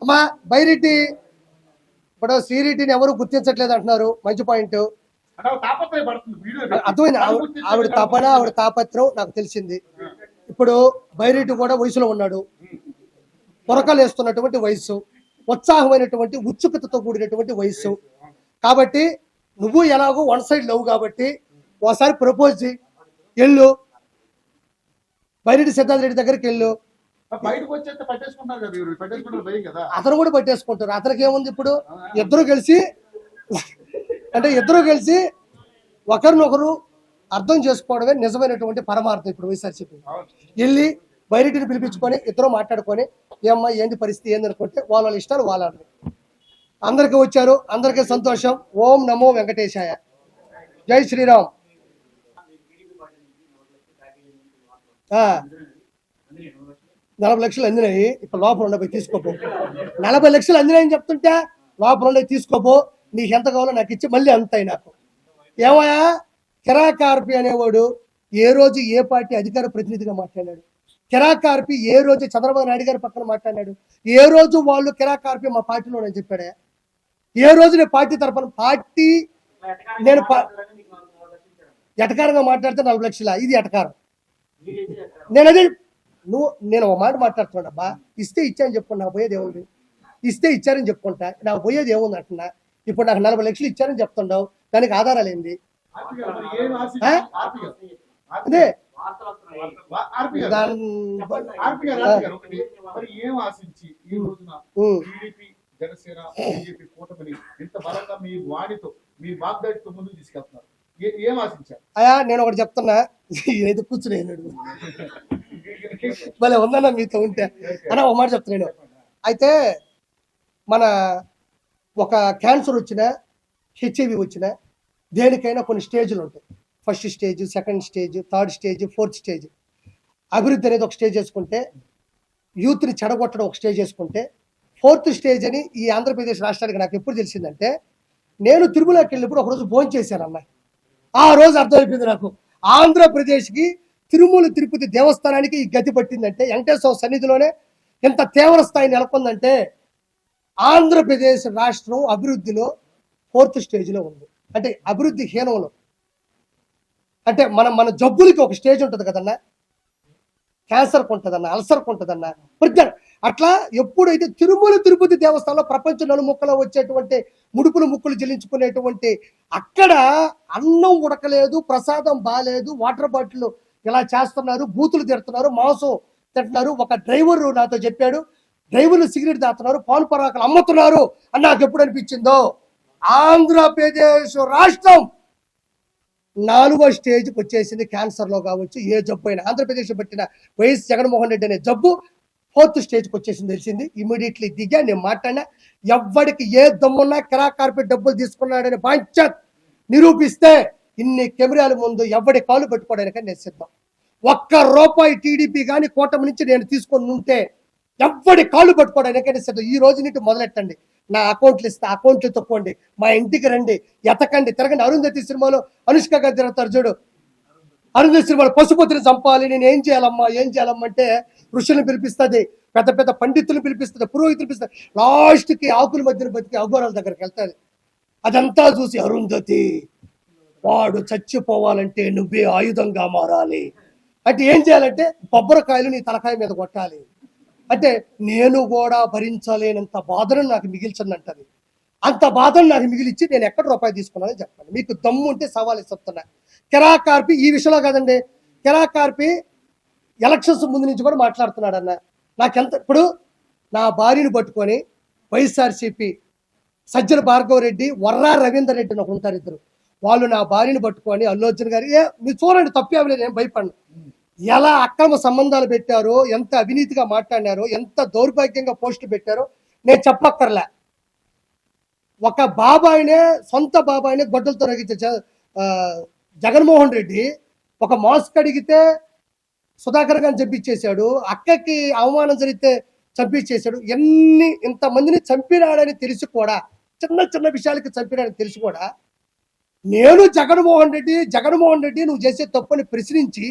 అమ్మా బైరెడ్డి ఇప్పుడు శ్రీరెడ్డిని ఎవరు గుర్తించట్లేదు అంటున్నారు, మంచి పాయింట్. అర్థమైంది, ఆవిడ తపన ఆవిడ తాపత్రం నాకు తెలిసింది. ఇప్పుడు బైరెడ్డి కూడా వయసులో ఉన్నాడు, పొరకలు వేస్తున్నటువంటి వయసు, ఉత్సాహమైనటువంటి ఉత్సుకతతో కూడినటువంటి వయసు. కాబట్టి నువ్వు ఎలాగో వన్ సైడ్ లవ్ కాబట్టి ఒకసారి ప్రపోజ్ చేయి, వెళ్ళు బైరెడ్డి సిద్ధార్థ రెడ్డి దగ్గరికి వెళ్ళు. అతను కూడా పట్టేసుకుంటారు, అతనికి ఏముంది ఇప్పుడు. ఇద్దరు కలిసి ఒకరినొకరు అర్థం చేసుకోవడమే నిజమైనటువంటి పరమార్థం. ఇప్పుడు వైఎస్ఆర్సీపీ వెళ్ళి బైరెడ్డిని పిలిపించుకొని ఇద్దరు మాట్లాడుకొని ఏమ్మా ఏంది పరిస్థితి ఏంది అనుకుంటే వాళ్ళ ఇష్టాలు వాళ్ళని. అందరికీ వచ్చారు, అందరికీ సంతోషం. ఓం నమో వెంకటేశాయ, జై శ్రీరామ్. 40 లక్షలు అందినాయి, ఇప్పుడు లోపల ఉండబోయి తీసుకోపో. 40 లక్షలు అందినాయని చెప్తుంటే లోపల ఉండే తీసుకోపో, నీకు ఎంత కావాలో నాకు ఇచ్చి మళ్ళీ అంతాయి నాకు. ఏమయ్యా కిరాకార్పి అనేవాడు ఏ రోజు ఏ పార్టీ అధికార ప్రతినిధిగా మాట్లాడాడు? కిరాకార్పి ఏ రోజు చంద్రబాబు నాయుడు గారి పక్కన మాట్లాడాడు? ఏ రోజు వాళ్ళు కిరాకార్పి మా పార్టీలో నేను చెప్పాడా? ఏ రోజు నేను పార్టీ తరఫున నేను ఎటకారంగా మాట్లాడితే 40 లక్షల ఇది ఎటకారం. నేను ఒక మాట మాట్లాడుతున్నా అబ్బా, ఇస్తే ఇచ్చాను చెప్పుకున్నా, నాకు పోయేది ఏముంది? ఇస్తే ఇచ్చారని చెప్పుకుంటా, నాకు పోయేది ఏముంది అంటున్నా. ఇప్పుడు నాకు 40 లక్షలు ఇచ్చారని చెప్తున్నావు, దానికి ఆధారాలు ఏంది? అదే జనసేన బీజేపీ కూటమిని ఇంత బలంగా మీ వాడితో మీ వాగ్దాడితో ముందుకు తీసుకెళ్తున్నారు, ఏం ఆశించారు? అయ్యా నేను ఒకటి చెప్తున్నా, ఏదో కూర్చునేనాడు భలే ఉందన్నా మీతో ఉంటే అన్న ఒక మాట చెప్తున్నాను. అయితే మన ఒక క్యాన్సర్ వచ్చినా, హెచ్ఐవి వచ్చినా, దేనికైనా కొన్ని స్టేజ్లు ఉంటాయి. First stage, second stage, third stage, fourth stage. అభివృద్ధి అనేది ఒక స్టేజ్ చేసుకుంటే, యూత్ని చెడగొట్టడం ఒక స్టేజ్ చేసుకుంటే, ఫోర్త్ స్టేజ్ అని ఈ ఆంధ్రప్రదేశ్ రాష్ట్రానికి నాకు ఎప్పుడు తెలిసిందంటే, నేను తిరుమలకి వెళ్ళినప్పుడు ఒకరోజు భోజనం చేశానన్న. ఆ రోజు అర్థమైపోయింది నాకు, ఆంధ్రప్రదేశ్కి తిరుమల తిరుపతి దేవస్థానానికి ఈ గతి పట్టిందంటే, వెంకటేశ్వర సన్నిధిలోనే ఎంత తీవ్ర స్థాయి నెలకొందంటే, ఆంధ్రప్రదేశ్ రాష్ట్రం అభివృద్ధిలో ఫోర్త్ స్టేజ్లో ఉంది. అంటే అభివృద్ధి హీనంలో, అంటే మన జబ్బులకి ఒక స్టేజ్ ఉంటుంది కదన్నా, క్యాన్సర్కి ఉంటుందన్న, అల్సర్కి ఉంటుందన్న, అట్లా ఎప్పుడైతే తిరుమల తిరుపతి దేవస్థానంలో ప్రపంచ నలుముక్కలో వచ్చేటువంటి ముక్కులు చెల్లించుకునేటువంటి అక్కడ అన్నం ఉడకలేదు, ప్రసాదం బాలేదు, వాటర్ బాటిల్ ఇలా చేస్తున్నారు, బూతులు తిడుతున్నారు, మాంసం తింటున్నారు. ఒక డ్రైవర్ నాతో చెప్పాడు, డ్రైవర్లు సిగరెట్ తాగుతున్నారు, పాన్ పరాకులు అమ్ముతున్నారు అని నాకు ఎప్పుడు అనిపించిందో, ఆంధ్రప్రదేశ్ రాష్ట్రం 4వ స్టేజ్కి వచ్చేసింది. క్యాన్సర్లో కావచ్చు, ఏ జబ్బు అయినా. ఆంధ్రప్రదేశ్ పట్టిన వైఎస్ జగన్మోహన్ రెడ్డి అనే జబ్బు 4th స్టేజ్కి వచ్చేసింది తెలిసింది. ఇమీడియట్లీ దిగా నేను మాట్లాడినా, ఎవ్వడికి ఏ దమ్మున్నా కిరాకార్పొరేట్ డబ్బులు తీసుకున్నాడని బాధ్యత నిరూపిస్తే ఇన్ని కెమెరాల ముందు ఎవడి కాలు పెట్టుకోవడానికి నేను సిద్ధం. ₹1 టీడీపీ కానీ కూటమి నుంచి నేను తీసుకొని ఉంటే ఎవ్వడి కాలు పట్టుకోవడానికైనా సిద్ధం. ఈ రోజు నుండి మొదలెట్టండి, నా అకౌంట్లు ఇస్తా, అకౌంట్లు తొక్కోండి, మా ఇంటికి రండి, ఎతకండి, తిరగండి. అరుంధతి సినిమాలో అనుష్క గారు తిరుగుతారు చూడు, అరుంధతి సినిమాలో పశుపతిని చంపాలి, నేను ఏం చేయాలమ్మా అంటే ఋషులను పిలిపిస్తుంది, పెద్ద పెద్ద పండితులను పిలిపిస్తుంది, పురోహితులు పిలుస్తుంది, లాస్ట్కి ఆకుల మధ్యన బతికి అఘోరాల దగ్గరికి వెళ్తాది. అదంతా చూసి అరుంధతి వాడు చచ్చిపోవాలంటే నువ్వే ఆయుధంగా మారాలి అంటే ఏం చేయాలంటే కొబ్బరికాయలు నీ తలకాయ మీద కొట్టాలి అంటే నేను కూడా భరించలేనంత బాధను నాకు మిగిల్చందంటది. అంత బాధను నాకు మిగిలిచ్చి నేను ఎక్కడ రూపాయి తీసుకున్నానని చెప్పాను. మీకు దమ్ము ఉంటే సవాల్ చెప్తున్నా. కిరాకార్పి ఈ విషయంలో కాదండి, కిరాకార్పి ఎలక్షన్స్ ముందు నుంచి కూడా మాట్లాడుతున్నాడు అన్న. నాకెంత ఇప్పుడు నా భార్యను పట్టుకొని వైఎస్ఆర్సీపీ సజ్జల భార్గవ రెడ్డి, వర్రా రవీందర్ రెడ్డి నాకు ఉంటారు ఇద్దరు, వాళ్ళు నా భార్యను పట్టుకొని అల్లు అర్జున్ గారు మీరు చూడండి తప్పేమలేదు, ఏం భయపడను, ఎలా అక్రమ సంబంధాలు పెట్టారో, ఎంత అవినీతిగా మాట్లాడినారో, ఎంత దౌర్భాగ్యంగా పోస్టులు పెట్టారో నేను చెప్పక్కర్లే. ఒక బాబాయినే, సొంత బాబాయినే గొడ్డలతో రగించే జగన్మోహన్ రెడ్డి ఒక మాస్క్ అడిగితే సుధాకర్ గారిని చంపించేశాడు, అక్కకి అవమానం జరిగితే చంపించేశాడు. ఇంతమందిని చంపినాడని తెలిసి కూడా, చిన్న చిన్న విషయాలకి చంపినాడని తెలిసి కూడా నేను జగన్మోహన్ రెడ్డి నువ్వు చేసే తప్పుని ప్రశ్నించి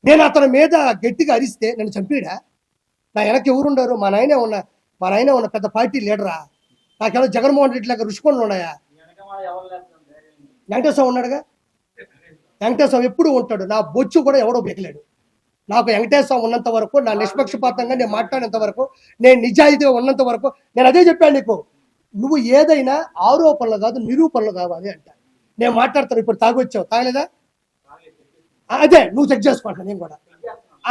నేను అతని మీద గట్టిగా అరిస్తే నన్ను చంపీడా? నా వెనక ఎవరుండరు? మా నాయనే ఉన్న పెద్ద పార్టీ లీడరా? నాకేమో జగన్మోహన్ రెడ్డి లాగా రుషికొండలు ఉన్నాయా? వెంకటేశ్వర ఉన్నాడుగా, వెంకటేశ్వర ఎప్పుడు ఉంటాడు. నా బొచ్చు కూడా ఎవడో బెక్కలేడు. నాకు వెంకటేశ్వర ఉన్నంత వరకు, నా నిష్పక్షపాతంగా నేను మాట్లాడినంత వరకు, నేను నిజాయితీగా ఉన్నంత వరకు నేను అదే చెప్పాను నీకు. నువ్వు ఏదైనా ఆరోపణలు కాదు నిరూపణలు కావాలి అంట. నేను మాట్లాడతాను. ఇప్పుడు తాగొచ్చావు, తాగలేదా? అదే నువ్వు చెక్ చేసుకోండి. నేను కూడా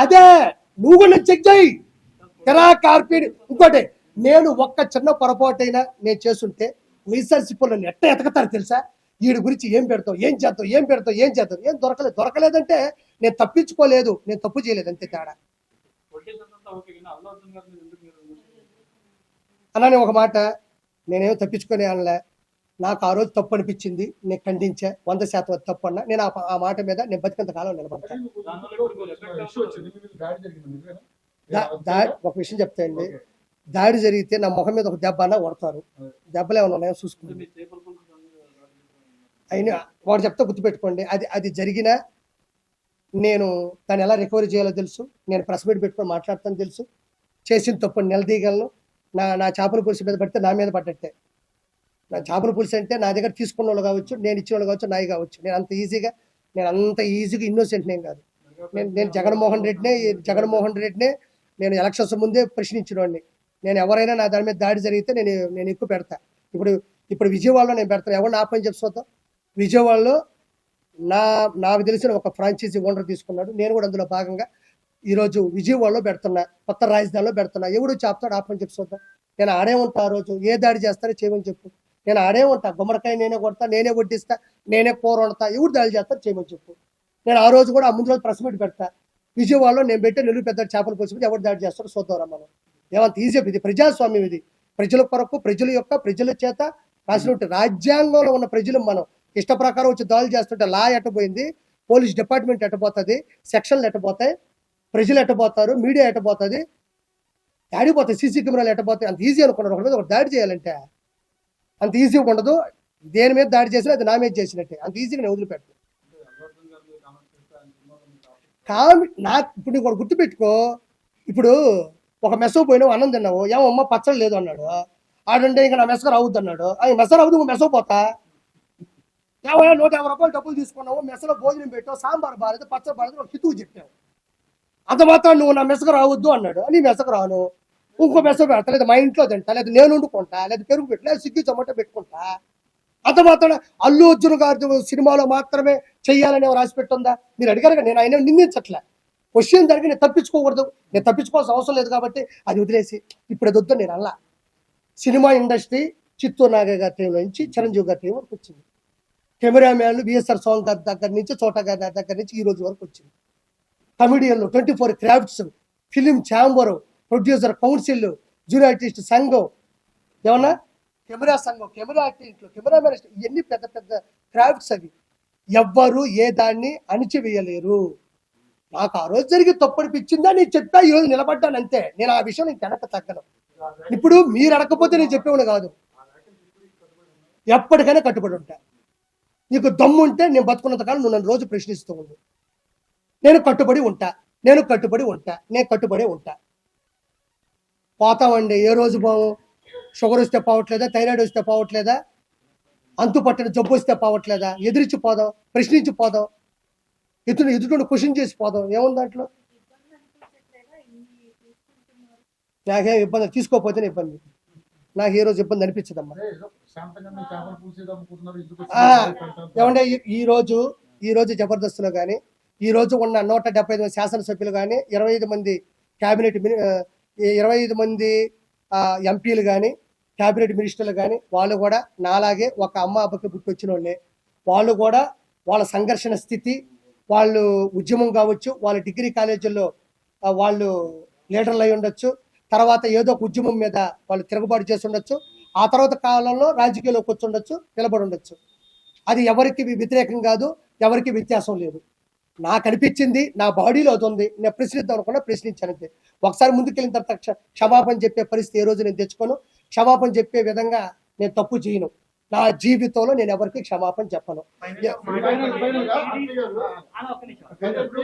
అదే, నువ్వు కూడా చెక్ చేయి. కార్పీడ్ ఇంకోటి, నేను ఒక్క చిన్న పొరపాటైనా నేను చేస్తుంటే వైఎస్ఆర్సీపీ నన్ను ఎట్ట ఎతకతారు తెలుసా? వీడి గురించి ఏం పెడతావు, ఏం చేస్తావు, ఏం దొరకలేదంటే నేను తప్పించుకోలేదు, నేను తప్పు చేయలేదు, అంతే తేడా. అన్నా నేను ఒక మాట, నేనేమో తప్పించుకునే అనలే. నాకు ఆ రోజు తప్పు అనిపించింది, నేను ఖండించా. 100% తప్పు అన్నా. నేను ఆ మాట మీద నేను బతికంత కాలం నిలబడతాను. ఒక విషయం చెప్తాయండి, దాడి జరిగితే నా ముఖం మీద ఒక దెబ్బ అన్నా కొడతారు. దెబ్బలు ఏమైనా ఉన్నాయో చూసుకుంటాను. అయినా వాడు చెప్తా, గుర్తుపెట్టుకోండి, అది జరిగినా నేను దాన్ని ఎలా రికవరీ చేయాలో తెలుసు. నేను ప్రెస్ మీట్ పెట్టుకొని మాట్లాడతాను తెలుసు. చేసిన తప్పు నిలదీయగలను. నా చేపల పులుసు మీద పడితే నా మీద పడ్డట్టే. నా చేపల పులుసు అంటే నా దగ్గర తీసుకున్న వాళ్ళు కావచ్చు, నేను ఇచ్చిన వాళ్ళు కావచ్చు, నాయి కావచ్చు. నేను అంత ఈజీగా ఇన్నోసెంట్ నేను కాదు. నేను జగన్మోహన్ రెడ్డినే నేను ఎలక్షన్స్ ముందే ప్రశ్నించిన వాడిని. నేను ఎవరైనా నా దాని మీద దాడి జరిగితే నేను ఎక్కువ పెడతా. ఇప్పుడు విజయవాడలో నేను పెడతాను. ఎవరు నా పని చెప్తాం? విజయవాడలో నాకు తెలిసిన ఒక ఫ్రాంచైజీ ఓనర్ తీసుకున్నాడు. నేను కూడా అందులో భాగంగా ఈరోజు విజయవాడలో పెడుతున్నా, కొత్త రాజధానిలో పెడుతున్నా. ఎవడు చెప్తాడు? ఆ పని చెప్తాం. నేను ఆడే ఉంటా. ఆ రోజు ఏ దాడి చేస్తారో చేయమని చెప్పు. నేను ఆడే ఉంటా. గుమ్మడికాయ నేనే కొడతా, నేనే వడ్డిస్తా, నేనే కూర వండుతా. ఎవరు దాడి చేస్తారో చేయమని చెప్పు. నేను ఆ రోజు కూడా ముందు రోజు ప్రెస్ మీట్ పెడతా. విజయవాడలో నేను పెట్టే నెల్లూరు పెద్ద చేపల పులుసు మీద ఎవరు దాడి చేస్తారో చూద్దాం. మనం ఏమంత ఈజీ? ఇది ప్రజాస్వామ్యం. ఇది ప్రజల కొరకు, ప్రజల చేత రాసినట్టు రాజ్యాంగంలో ఉన్న ప్రజలు మనం ఇష్ట ప్రకారం వచ్చి దాడులు చేస్తుంటే లా ఎట్టబోయింది, పోలీస్ డిపార్ట్మెంట్ ఎట్టబోతుంది, సెక్షన్లు ఎట్టబోతాయి, ప్రజలు ఎట్టబోతారు, మీడియా ఎట్టబోతుంది, ఆడిపోతాయి, సీసీ కెమెరాలు ఎట్టబోతాయి. అంత ఈజీ అనుకున్నారు. ఒకటి మీద ఒక దాడి చేయాలంటే అంత ఈజీగా ఉండదు. దేని మీద దాడి చేసినా అది నా మీద చేసినట్టే. అంత ఈజీగా నేను వదిలిపెట్టు. ఇప్పుడు నీకు కూడా గుర్తుపెట్టుకో. ఇప్పుడు ఒక మెస పోయినావు, అన్నం తిన్నావు, ఏమమ్మ పచ్చడి లేదు అన్నాడు. ఆడంటే ఇంకా నా మెస రావద్దు అన్నాడు. మెస రావద్దు, నువ్వు మెస పోతా. 150 రూపాయలు డబ్బులు తీసుకున్నావు, మెసలో భోజనం పెట్టావు, సాంబార్ బాగాలేదు, పచ్చడి బాగాలేదు, ఒక హితువు చెప్పావు. అంత మాత్రం నువ్వు నా మెసకు రావద్దు అన్నాడు. నీ మెసకు రాను, ఇంకో మెస పెడతా, లేదా మా ఇంట్లో తింటా, లేదా నేను వండుకుంటా, లేదా పెరుగు పెట్టా, లేదా సిగ్గు టమాటో పెట్టుకుంటా. అంత మాత్రం అల్లు అర్జున్ గారి సినిమాలో మాత్రమే చెయ్యాలని రాసి పెట్టుందా? మీరు అడిగారు. నేను ఆయన నిందించట్లే. క్వశ్చన్ జరిగి నేను తప్పించుకోకూడదు. నేను తప్పించుకోవాల్సిన అవసరం లేదు కాబట్టి అది వదిలేసి ఇప్పుడు అది వద్దు. నేను అలా సినిమా ఇండస్ట్రీ చిత్తూరు నాగయ్య గారి టైంలో నుంచి చిరంజీవి గారి టైం వరకు వచ్చింది. కెమెరామ్యాన్లు విఎస్ఆర్ సోంగ్ గారి దగ్గర నుంచి, చోటా గారి దగ్గర నుంచి ఈ రోజు వరకు వచ్చింది. కమిడియన్లు, 24 crafts, film chamber, producer council, junior artist సంఘం, ఏమన్నా కెమెరా సంఘం, కెమెరా ఆర్టిస్టులు, కెమెరామెన్, ఇవన్నీ పెద్ద పెద్ద క్రాఫ్ట్స్. అవి ఎవ్వరు ఏ దాన్ని అణిచివేయలేరు. నాకు ఆ రోజు జరిగి తప్పు అనిపించిందా నేను చెప్పా, ఈ రోజు నిలబడ్డాను అంతే. నేను ఆ విషయం నేను వెనక తగ్గను. ఇప్పుడు మీరు అడగకపోతే నేను చెప్పేవాడు కాదు. ఎప్పటికైనా కట్టుబడి ఉంటా. నీకు దమ్ము ఉంటే నేను బతుకున్నంత కాలం నువ్వు నన్ను రోజు ప్రశ్నిస్తూ ఉండు. నేను కట్టుబడి ఉంటా. పోతామండి. ఏ రోజు పోవు? షుగర్ వస్తే పోవట్లేదా? థైరాయిడ్ వస్తే పోవట్లేదా? అంతు పట్టిన జబ్బు వస్తే పోవట్లేదా? ఎదిరించి పోదాం, ప్రశ్నించి పోదాం, ఎదుటి క్వశ్చన్ చేసి పోదాం. ఏముంది దాంట్లో? నాకేం ఇబ్బంది, తీసుకోకపోతేనే ఇబ్బంది. నాకు ఏ రోజు ఇబ్బంది అనిపించదమ్మా. ఏమంటే ఈ రోజు జబర్దస్త్లో కానీ, ఈ రోజు ఉన్న 175 మంది శాసనసభ్యులు కానీ, 25 మంది క్యాబినెట్ 25 మంది ఎంపీలు కానీ, క్యాబినెట్ మినిస్టర్లు కానీ, వాళ్ళు కూడా నాలాగే ఒక అమ్మ అబ్బకి పుట్టొచ్చిన వాళ్ళే. వాళ్ళు కూడా వాళ్ళ సంఘర్షణ స్థితి, వాళ్ళు ఉద్యమం కావచ్చు, వాళ్ళ డిగ్రీ కాలేజీల్లో వాళ్ళు లీడర్లు అయి ఉండొచ్చు, తర్వాత ఏదో ఒక ఉద్యమం మీద వాళ్ళు తిరుగుబాటు చేసి ఉండొచ్చు, ఆ తర్వాత కాలంలో రాజకీయాల్లోకి వచ్చి ఉండొచ్చు, నిలబడి ఉండొచ్చు. అది ఎవరికి వ్యతిరేకం కాదు, ఎవరికి వ్యత్యాసం లేదు. నాకు అనిపించింది, నా బాడీలో అది ఉంది. నేను ప్రశ్నిద్దాం అనుకున్నా, ప్రశ్నించానంతే. ఒకసారి ముందుకెళ్ళిన తర్వాత క్షమాపణ చెప్పే పరిస్థితి ఏ రోజు నేను తెచ్చుకోను. క్షమాపణ చెప్పే విధంగా నేను తప్పు చేయను. నా జీవితంలో నేను ఎవరికి క్షమాపణ చెప్పను. ఫైనల్ గా, అంతే కాదు.